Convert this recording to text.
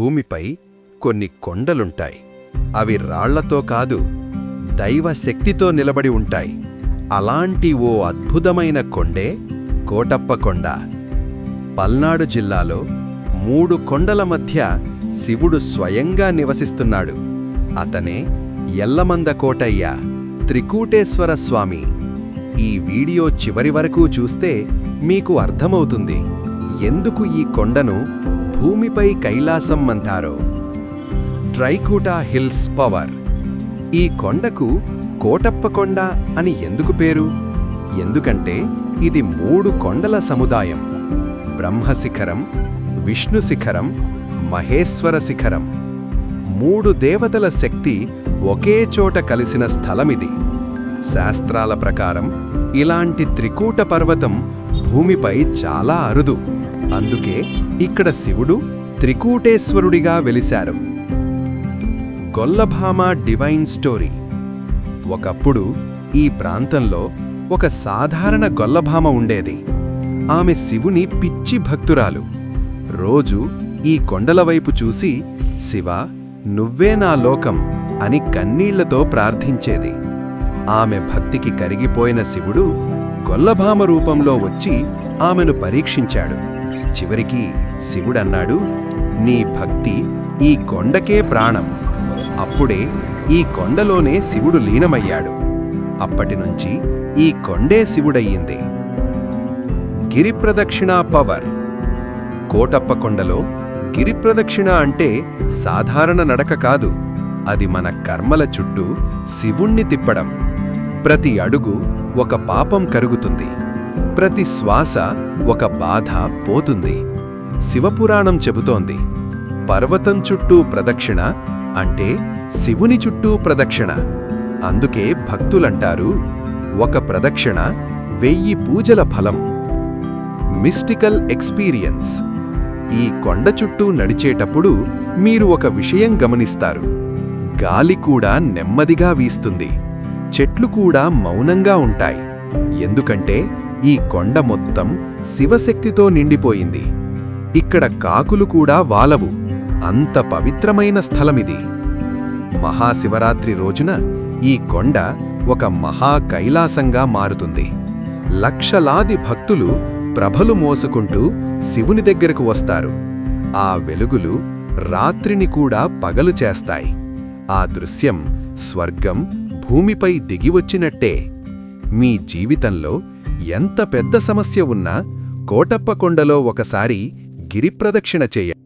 భూమిపై కొన్ని కొండలుంటాయి. అవి రాళ్లతో కాదు, దైవ శక్తితో నిలబడి ఉంటాయి. అలాంటి ఓ అద్భుతమైన కొండే కోటప్ప కొండ. పల్నాడు జిల్లాలో 3 కొండల మధ్య శివుడు స్వయంగా నివసిస్తున్నాడు. అతనే ఎల్లమంద కోటయ్య, త్రికూటేశ్వర స్వామి. ఈ వీడియో చివరి వరకు చూస్తే మీకు అర్థమవుతుంది ఎందుకు ఈ కొండను భూమిపై కైలాసం అంటారో. ట్రైకూటా హిల్స్ పవర్. ఈ కొండకు కోటప్ప కొండ అని ఎందుకు పేరు? ఎందుకంటే ఇది 3 కొండల సముదాయం. బ్రహ్మశిఖరం, విష్ణు శిఖరం, మహేశ్వర శిఖరం. 3 దేవతల శక్తి ఒకే చోట కలిసిన స్థలమిది. శాస్త్రాల ప్రకారం ఇలాంటి త్రికూట పర్వతం భూమిపై చాలా అరుదు. అందుకే ఇక్కడ శివుడు త్రికూటేశ్వరుడిగా వెలిశారు. Gollabhama divine story. ఒకప్పుడు ఈ ప్రాంతంలో ఒక సాధారణ గొల్లభామ ఉండేది. ఆమె శివుని పిచ్చి భక్తురాలు. రోజు ఈ కొండల వైపు చూసి, శివా, నువ్వే నా లోకం అని కన్నీళ్లతో ప్రార్థించేది. ఆమె భక్తికి కరిగిపోయిన శివుడు గొల్లభామ రూపంలో వచ్చి ఆమెను పరీక్షించాడు. చివరికి శివుడన్నాడు, నీ భక్తి ఈ కొండకే ప్రాణం. అప్పుడే ఈ కొండలోనే శివుడు లీనమయ్యాడు. అప్పటినుంచి ఈ కొండే శివుడయ్యింది. గిరిప్రదక్షిణా పవర్. కోటప్ప కొండలో గిరిప్రదక్షిణ అంటే సాధారణ నడక కాదు. అది మన కర్మల చుట్టూ శివుణ్ణి తిప్పడం. ప్రతి అడుగు ఒక పాపం కరుగుతుంది. ప్రతి శ్వాస ఒక బాధ పోతుంది. శివపురాణం చెబుతోంది, పర్వతం చుట్టూ ప్రదక్షిణ అంటే శివుని చుట్టూ ప్రదక్షిణ. అందుకే భక్తులంటారు, ఒక ప్రదక్షిణ 1000 పూజల ఫలం. Mystical experience. ఈ కొండ చుట్టూ నడిచేటప్పుడు మీరు ఒక విషయం గమనిస్తారు. గాలి కూడా నెమ్మదిగా వీస్తుంది. చెట్లు కూడా మౌనంగా ఉంటాయి. ఎందుకంటే ఈ కొండ మొత్తం శివశక్తితో నిండిపోయింది. ఇక్కడ కాకులు కూడా వాలవు. అంత పవిత్రమైన స్థలమిది. మహాశివరాత్రి రోజున ఈ కొండ ఒక మహా కైలాసంగా మారుతుంది. లక్షలాది భక్తులు ప్రభలు మోసుకుంటూ శివుని దగ్గరకు వస్తారు. ఆ వెలుగులు రాత్రిని కూడా పగలు చేస్తాయి. ఆ దృశ్యం స్వర్గం భూమిపై దిగివచ్చినట్టే. మీ జీవితంలో ఎంత పెద్ద సమస్య ఉన్నా కోటప్ప కొండలో ఒకసారి గిరిప్రదక్షిణ చేయండి.